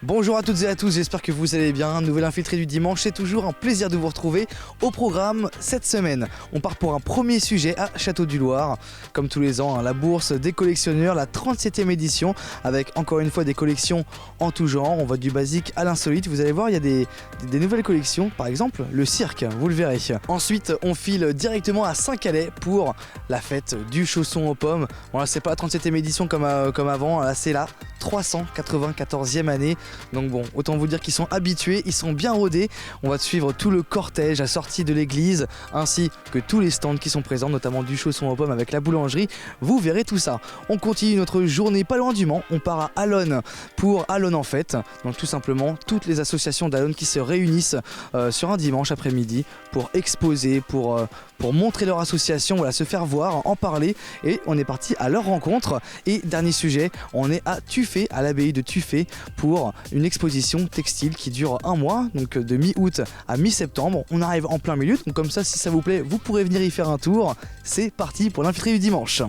Bonjour à toutes et à tous, j'espère que vous allez bien. Nouvel infiltré du dimanche, c'est toujours un plaisir de vous retrouver. Au programme cette semaine, on part pour un premier sujet à Château-du-Loir. Comme tous les ans, la bourse des collectionneurs, la 37e édition, avec encore une fois des collections en tout genre. On va du basique à l'insolite. Vous allez voir, il y a des nouvelles collections, par exemple le cirque, vous le verrez. Ensuite, on file directement à Saint-Calais pour la fête du chausson aux pommes. Bon là, c'est pas la 37e édition comme avant, là c'est la 394e année. Donc bon, autant vous dire qu'ils sont habitués, ils sont bien rodés. On va suivre tout le cortège à sortie de l'église, ainsi que tous les stands qui sont présents, notamment du chausson aux pommes avec la boulangerie. Vous verrez tout ça. On continue notre journée pas loin du Mans. On part à Allonne pour Allonne en fête. Donc tout simplement, toutes les associations d'Allonne qui se réunissent sur un dimanche après-midi pour exposer, pour montrer leur association, voilà, se faire voir, en parler. Et on est parti à leur rencontre. Et dernier sujet, on est à Tuffet, à l'abbaye de Tuffet, pour une exposition textile qui dure un mois, donc de mi-août à mi-septembre. On arrive en plein milieu, donc comme ça, si ça vous plaît, vous pourrez venir y faire un tour. C'est parti pour l'infiltré du dimanche.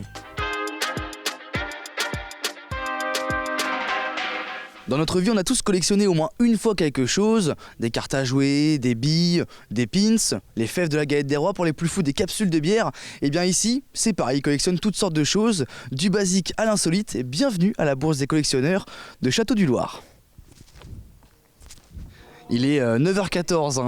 Dans notre vie, on a tous collectionné au moins une fois quelque chose, des cartes à jouer, des billes, des pins, les fèves de la galette des rois pour les plus fous, des capsules de bière. Et bien ici, c'est pareil, ils collectionnent toutes sortes de choses, du basique à l'insolite. Et bienvenue à la bourse des collectionneurs de Château-du-Loir. Il est 9h14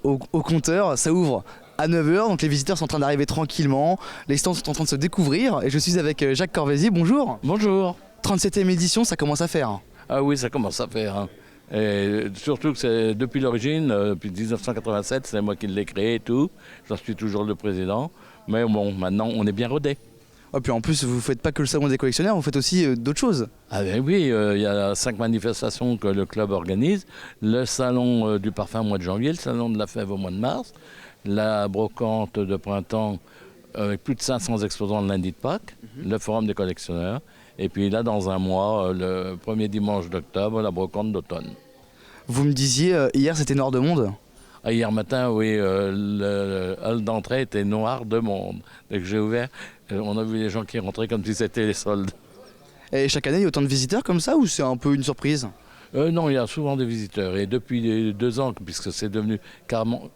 au compteur, ça ouvre à 9h, donc les visiteurs sont en train d'arriver tranquillement, les stands sont en train de se découvrir et je suis avec Jacques Corvézier, bonjour. Bonjour. 37e édition, ça commence à faire. Ah oui, ça commence à faire. Hein. Et surtout que c'est depuis l'origine, depuis 1987, c'est moi qui l'ai créé et tout, j'en suis toujours le président, mais bon, maintenant on est bien rodé. Et puis en plus, vous ne faites pas que le salon des collectionneurs, vous faites aussi d'autres choses. Ah ben oui, il y a 5 manifestations que le club organise. Le salon du parfum au mois de janvier, le salon de la fève au mois de mars, la brocante de printemps avec plus de 500 exposants le lundi de Pâques, le forum des collectionneurs. Et puis là, dans un mois, le premier dimanche d'octobre, la brocante d'automne. Vous me disiez, hier c'était noir de monde. Hier matin, oui, le hall d'entrée était noir de monde. Dès que j'ai ouvert, on a vu les gens qui rentraient comme si c'était les soldes. Et chaque année, il y a autant de visiteurs comme ça ou c'est un peu une surprise ? Non, il y a souvent des visiteurs. Et depuis 2 ans, puisque c'est devenu carrément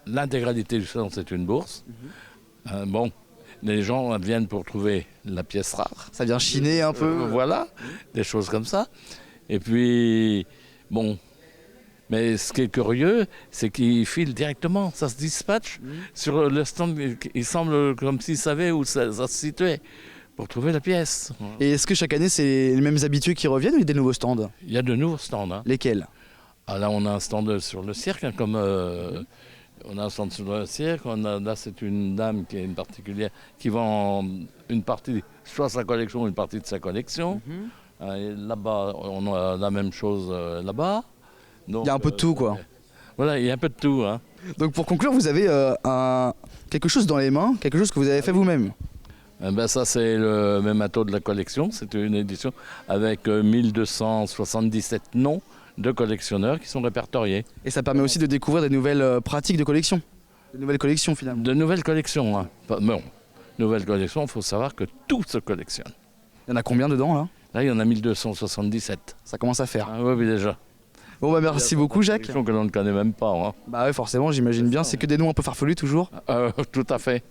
l'intégralité du salon, c'est une bourse. Bon, les gens viennent pour trouver la pièce rare. Ça vient chiner un peu. Voilà, des choses comme ça. Et puis, bon... Mais ce qui est curieux, c'est qu'ils filent directement, ça se dispatche sur le stand. Il semble comme s'ils savaient où ça se situait pour trouver la pièce. Et est-ce que chaque année, c'est les mêmes habitués qui reviennent ou il y a des nouveaux stands ? Il y a de nouveaux stands. Hein. Lesquels ? Ah, là, on a un stand sur le cirque, hein, comme on a un stand sur le cirque. Là, c'est une dame qui est une particulière qui vend une partie, soit sa collection, une partie de sa collection. Et là-bas, on a la même chose là-bas. Donc, il y a un peu de tout, quoi. Voilà, il y a un peu de tout. Hein. Donc pour conclure, vous avez quelque chose dans les mains, quelque chose que vous avez fait vous-même. Ça, c'est le mémato de la collection. C'est une édition avec 1277 noms de collectionneurs qui sont répertoriés. Et ça permet aussi de découvrir des nouvelles pratiques de collection. De nouvelles collections, finalement. De nouvelles collections. Hein. Bon, nouvelles collections, il faut savoir que tout se collectionne. Il y en a combien dedans, là ? Là, il y en a 1277. Ça commence à faire. Ah oui, déjà. Bon bah merci beaucoup Jacques. Que l'on ne connaît même pas. Hein. Bah ouais forcément j'imagine bien, c'est que des noms un peu farfelus toujours. Tout à fait.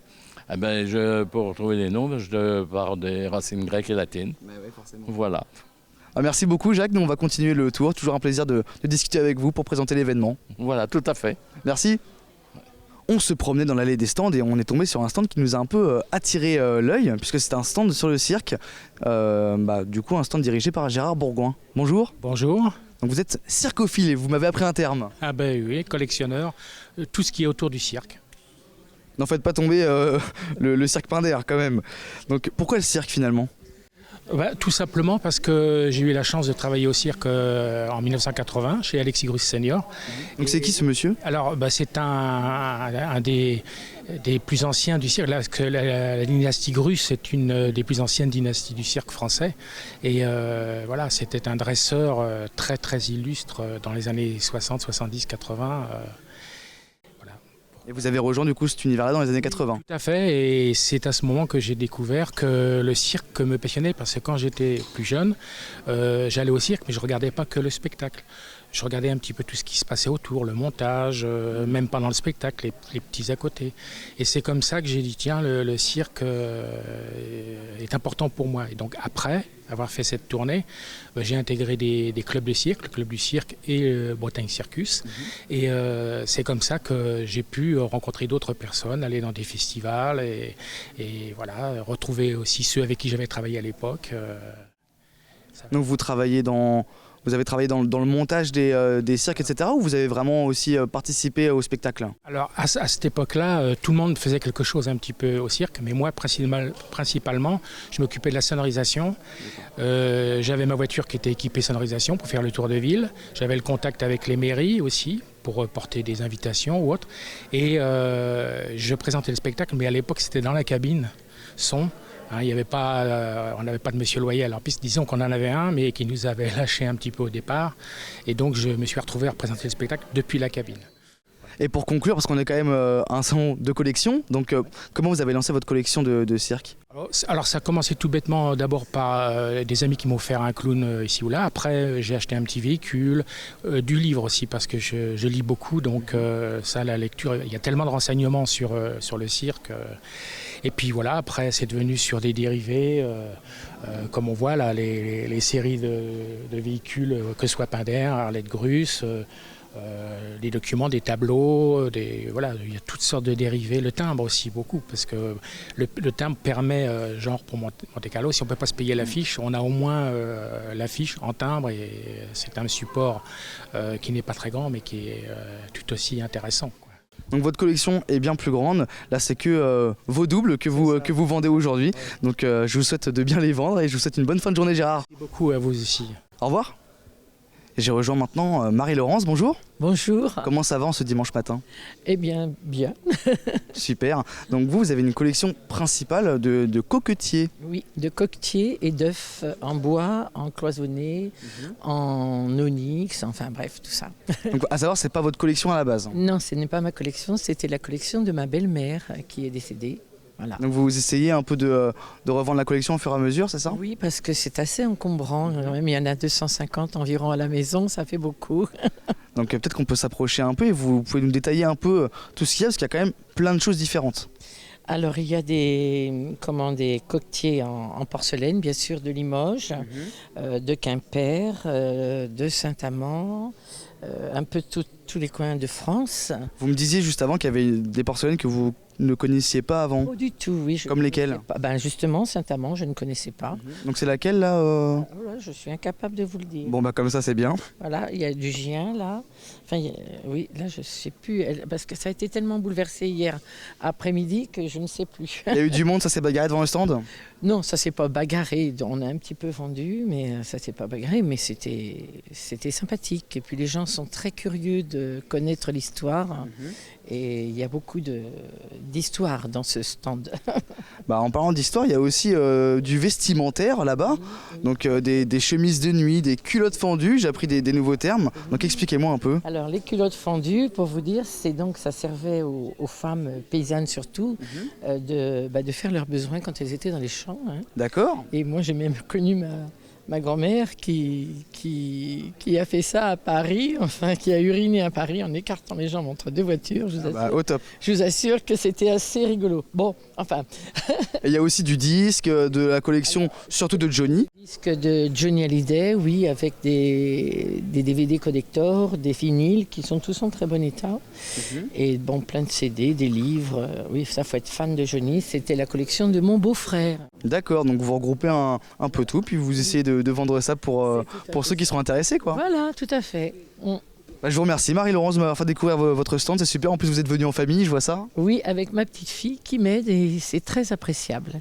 Eh ben, pour trouver les noms, je pars des racines grecques et latines. Bah ouais, forcément. Voilà. Merci beaucoup Jacques, nous on va continuer le tour, toujours un plaisir de discuter avec vous pour présenter l'événement. Voilà, tout à fait. Merci. On se promenait dans l'allée des stands et on est tombé sur un stand qui nous a un peu attiré l'œil, puisque c'est un stand sur le cirque, du coup un stand dirigé par Gérard Bourgoin. Bonjour. Bonjour. Donc vous êtes circophile et vous m'avez appris un terme. Ah ben oui, collectionneur, tout ce qui est autour du cirque. N'en faites pas tomber le cirque Pinder quand même. Donc pourquoi le cirque finalement ? Tout simplement parce que j'ai eu la chance de travailler au cirque en 1980 chez Alexis Grus Senior. Donc c'est qui ce monsieur ? Alors c'est un des plus anciens du cirque. La dynastie Grus est une des plus anciennes dynasties du cirque français. Et voilà, c'était un dresseur très très illustre dans les années 60, 70, 80. Et vous avez rejoint du coup cet univers-là dans les années 80. Tout à fait, et c'est à ce moment que j'ai découvert que le cirque me passionnait, parce que quand j'étais plus jeune, j'allais au cirque, mais je ne regardais pas que le spectacle. Je regardais un petit peu tout ce qui se passait autour, le montage, même pendant le spectacle, les petits à côté. Et c'est comme ça que j'ai dit, tiens, le cirque est important pour moi. Et donc après avoir fait cette tournée, j'ai intégré des clubs de cirque, le club du cirque et Bretagne Circus. Et c'est comme ça que j'ai pu rencontrer d'autres personnes, aller dans des festivals et voilà, retrouver aussi ceux avec qui j'avais travaillé à l'époque. Donc vous avez travaillé dans le montage des cirques, etc. Ou vous avez vraiment aussi participé au spectacle? Alors à cette époque-là, tout le monde faisait quelque chose un petit peu au cirque, mais moi principalement, je m'occupais de la sonorisation. J'avais ma voiture qui était équipée sonorisation pour faire le tour de ville. J'avais le contact avec les mairies aussi pour porter des invitations ou autres. Et je présentais le spectacle, mais à l'époque c'était dans la cabine son. Hein, on n'avait pas de Monsieur Loyer à leur piste, disons qu'on en avait un, mais qui nous avait lâché un petit peu au départ. Et donc je me suis retrouvé à représenter le spectacle depuis la cabine. Et pour conclure, parce qu'on est quand même un salon de collection, donc comment vous avez lancé votre collection de cirque? Alors ça a commencé tout bêtement d'abord par des amis qui m'ont offert un clown ici ou là. Après j'ai acheté un petit véhicule, du livre aussi parce que je lis beaucoup. Donc ça, la lecture, il y a tellement de renseignements sur le cirque. Et puis voilà, après c'est devenu sur des dérivés, comme on voit là, les séries de véhicules, que ce soit Pinder, Arlette-Grus, des documents, des tableaux, voilà, il y a toutes sortes de dérivés. Le timbre aussi beaucoup, parce que le timbre permet, genre pour Monte-Carlo, si on ne peut pas se payer l'affiche, on a au moins l'affiche en timbre, et c'est un support qui n'est pas très grand, mais qui est tout aussi intéressant, quoi. Donc votre collection est bien plus grande. Là, c'est que vos doubles que vous vendez aujourd'hui. Donc je vous souhaite de bien les vendre et je vous souhaite une bonne fin de journée, Gérard. Merci beaucoup à vous aussi. Au revoir. Et j'ai rejoint maintenant Marie-Laurence, bonjour. Bonjour. Comment ça va en ce dimanche matin? Eh bien, bien. Super. Donc vous avez une collection principale de coquetiers. Oui, de coquetiers et d'œufs en bois, en cloisonné, en onyx, enfin bref, tout ça. Donc à savoir, c'est pas votre collection à la base? Non, ce n'est pas ma collection, c'était la collection de ma belle-mère qui est décédée. Voilà. Donc vous essayez un peu de revendre la collection au fur et à mesure, c'est ça? Oui, parce que c'est assez encombrant. Même, il y en a 250 environ à la maison, ça fait beaucoup. Donc peut-être qu'on peut s'approcher un peu et vous pouvez nous détailler un peu tout ce qu'il y a, parce qu'il y a quand même plein de choses différentes. Alors il y a des coquetiers en porcelaine, bien sûr, de Limoges, de Quimper, de Saint-Amand, un peu tous les coins de France. Vous me disiez juste avant qu'il y avait des porcelaines que vous ne connaissiez pas avant? Pas du tout, oui. Comme lesquelles? Ben justement, Saint-Amand, je ne connaissais pas. Donc c'est laquelle là Voilà, je suis incapable de vous le dire. Bon bah comme ça c'est bien. Voilà, il y a du Gien là. Enfin, oui, là je ne sais plus, parce que ça a été tellement bouleversé hier après-midi que je ne sais plus. Il y a eu du monde, ça s'est bagarré devant le stand? Non, ça s'est pas bagarré. On a un petit peu vendu, mais ça s'est pas bagarré. Mais c'était sympathique. Et puis les gens sont très curieux de connaître l'histoire. Et il y a beaucoup d'histoire dans ce stand. Bah, en parlant d'histoire, il y a aussi du vestimentaire là-bas. Donc des chemises de nuit, des culottes fendues. J'ai appris des nouveaux termes. Donc expliquez-moi un peu. Alors les culottes fendues, pour vous dire, ça servait aux femmes paysannes surtout de faire leurs besoins quand elles étaient dans les champs. Hein. D'accord. Et moi j'ai même connu ma grand-mère qui a fait ça à Paris, enfin qui a uriné à Paris en écartant les jambes entre deux voitures. Au top. Je vous assure que c'était assez rigolo. Bon, enfin. Et il y a aussi du disque, de la collection, surtout de Johnny. Disque de Johnny Hallyday, oui, avec des DVD collector, des vinyles qui sont tous en très bon état. Et bon, plein de CD, des livres. Oui, ça, faut être fan de Johnny. C'était la collection de mon beau-frère. D'accord, donc vous regroupez un peu tout, puis vous essayez de vendre ça pour ceux qui seront intéressés, quoi. Voilà, tout à fait. Bah, je vous remercie Marie-Laurence de m'avoir fait découvrir votre stand, c'est super. En plus vous êtes venue en famille, je vois ça. Oui, avec ma petite fille qui m'aide et c'est très appréciable.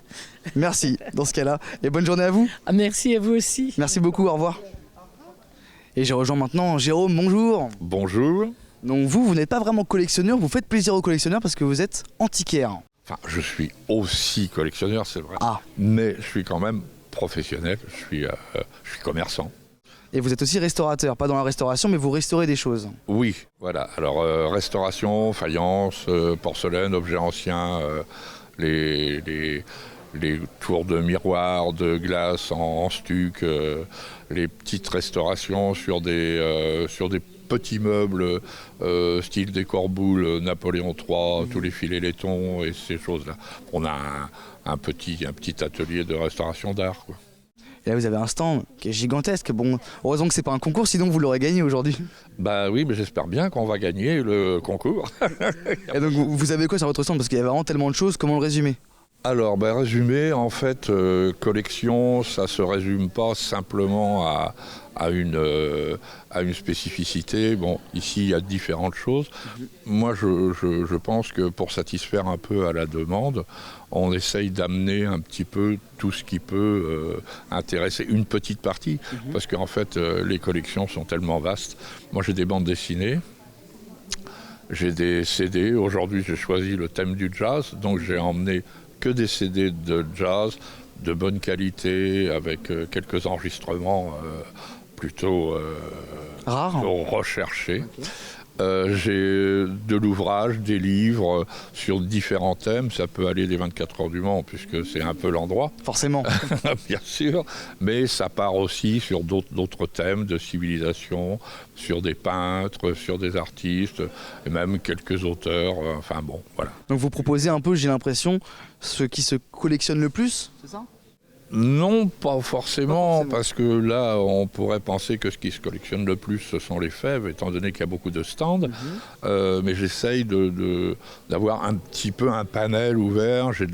Merci dans ce cas-là et bonne journée à vous. Ah, merci à vous aussi. Merci beaucoup, au revoir. Et j'ai rejoint maintenant Jérôme, bonjour. Bonjour. Donc vous n'êtes pas vraiment collectionneur, vous faites plaisir aux collectionneurs parce que vous êtes antiquaire. Enfin, je suis aussi collectionneur, c'est vrai. Ah. Mais je suis quand même professionnel, je suis commerçant. Et vous êtes aussi restaurateur, pas dans la restauration, mais vous restaurez des choses. Oui, voilà. Alors, restauration, faïence, porcelaine, objets anciens, les tours de miroirs, de glace en stuc, les petites restaurations sur des petits meubles, style décor-boule, Napoléon III, tous les filets laitons et ces choses-là. On a un petit atelier de restauration d'art, quoi. Et là, vous avez un stand qui est gigantesque. Bon, heureusement que c'est pas un concours, sinon vous l'aurez gagné aujourd'hui. Bah oui, mais j'espère bien qu'on va gagner le concours. Et donc, vous avez quoi sur votre stand? Parce qu'il y a vraiment tellement de choses, comment le résumer? Alors, résumé, en fait, collection, ça se résume pas simplement à une spécificité. Bon, ici, il y a différentes choses. Moi, je pense que pour satisfaire un peu à la demande, on essaye d'amener un petit peu tout ce qui peut intéresser une petite partie. Parce qu'en fait, les collections sont tellement vastes. Moi, j'ai des bandes dessinées. J'ai des CD. Aujourd'hui, j'ai choisi le thème du jazz. Donc, j'ai emmené que des CD de jazz de bonne qualité avec quelques enregistrements plutôt Rare. recherchés. J'ai de l'ouvrage, des livres sur différents thèmes. Ça peut aller des 24 heures du Mans puisque c'est un peu l'endroit. Forcément. Bien sûr, mais ça part aussi sur d'autres thèmes de civilisation, sur des peintres, sur des artistes, et même quelques auteurs, enfin bon, voilà. Donc vous proposez un peu, j'ai l'impression, ce qui se collectionne le plus, c'est ça? Non, pas forcément, parce que là, on pourrait penser que ce qui se collectionne le plus, ce sont les fèves, étant donné qu'il y a beaucoup de stands. Mais j'essaye d'avoir un petit peu un panel ouvert. J'ai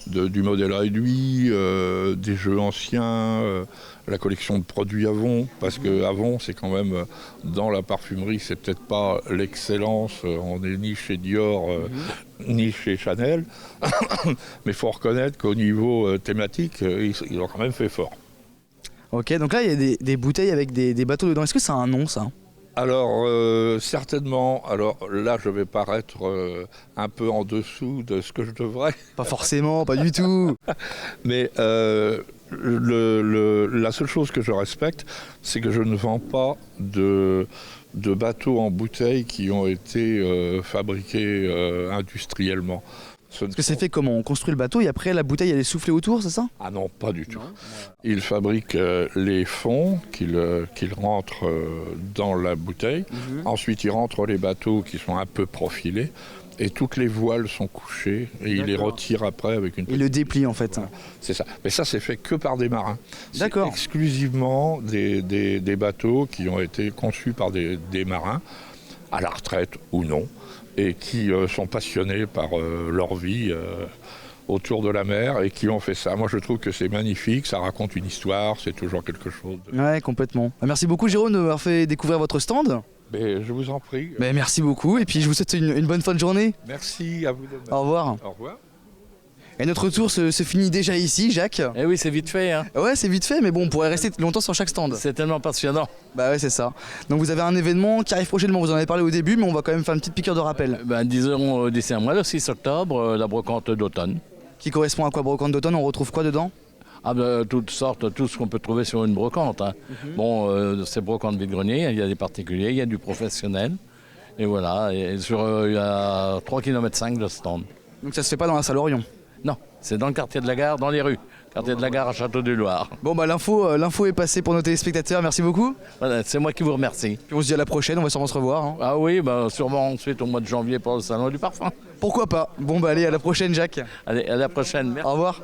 du modèle réduit, des jeux anciens, la collection de produits Avon, parce que Avon, c'est quand même, dans la parfumerie, c'est peut-être pas l'excellence. On est ni chez Dior, ni chez Chanel. Mais il faut reconnaître qu'au niveau thématique, ils ont quand même fait fort. Ok, donc là, il y a des bouteilles avec des bateaux dedans. Est-ce que ça a un nom, ça? Alors, certainement. Alors là, je vais paraître un peu en dessous de ce que je devrais. Pas forcément, pas du tout. Mais la seule chose que je respecte, c'est que je ne vends pas de bateaux en bouteille qui ont été fabriqués industriellement. Parce que c'est fait comment? On construit le bateau et après la bouteille elle est soufflée autour, c'est ça? Ah non, pas du tout. Ils fabriquent les fonds qu'ils rentrent dans la bouteille. Ensuite, ils rentrent les bateaux qui sont un peu profilés. Et toutes les voiles sont couchées et ils les retirent après avec une... Ils le déplient en fait. Voilà. C'est ça. Mais ça, c'est fait que par des marins. D'accord. C'est exclusivement des bateaux qui ont été conçus par des marins, à la retraite ou non, et qui sont passionnés par leur vie autour de la mer et qui ont fait ça. Moi, je trouve que c'est magnifique, ça raconte une histoire, c'est toujours quelque chose. Ouais, complètement. Merci beaucoup Jérôme de m'avoir fait découvrir votre stand. Mais je vous en prie. Mais merci beaucoup et puis je vous souhaite une bonne fin de journée. Merci à vous de même. Au revoir. Au revoir. Et notre tour se finit déjà ici, Jacques. Eh oui, c'est vite fait, hein. Ouais, c'est vite fait, mais bon, on pourrait rester longtemps sur chaque stand. C'est tellement passionnant. Bah ouais, c'est ça. Donc vous avez un événement qui arrive prochainement, vous en avez parlé au début, mais on va quand même faire une petite piqûre de rappel. Disons d'ici un mois, le 6 octobre, la brocante d'automne. Qui correspond à quoi, brocante d'automne? On retrouve quoi dedans? Toutes sortes, tout ce qu'on peut trouver sur une brocante, hein. Bon, c'est brocante vide-grenier, il y a des particuliers, il y a du professionnel. Et voilà, il y a 3,5 km de stand. Donc ça se fait pas dans la salle Orion? Non, c'est dans le quartier de la Gare, dans les rues. Quartier de la Gare à Château-du-Loir. Bon bah l'info est passée pour nos téléspectateurs, merci beaucoup. Voilà, c'est moi qui vous remercie. Puis on se dit à la prochaine, on va sûrement se revoir. Hein. Ah oui, sûrement ensuite au mois de janvier pour le salon du parfum. Pourquoi pas? Bon bah allez, à la prochaine Jacques. Allez, à la prochaine. Merci. Au revoir.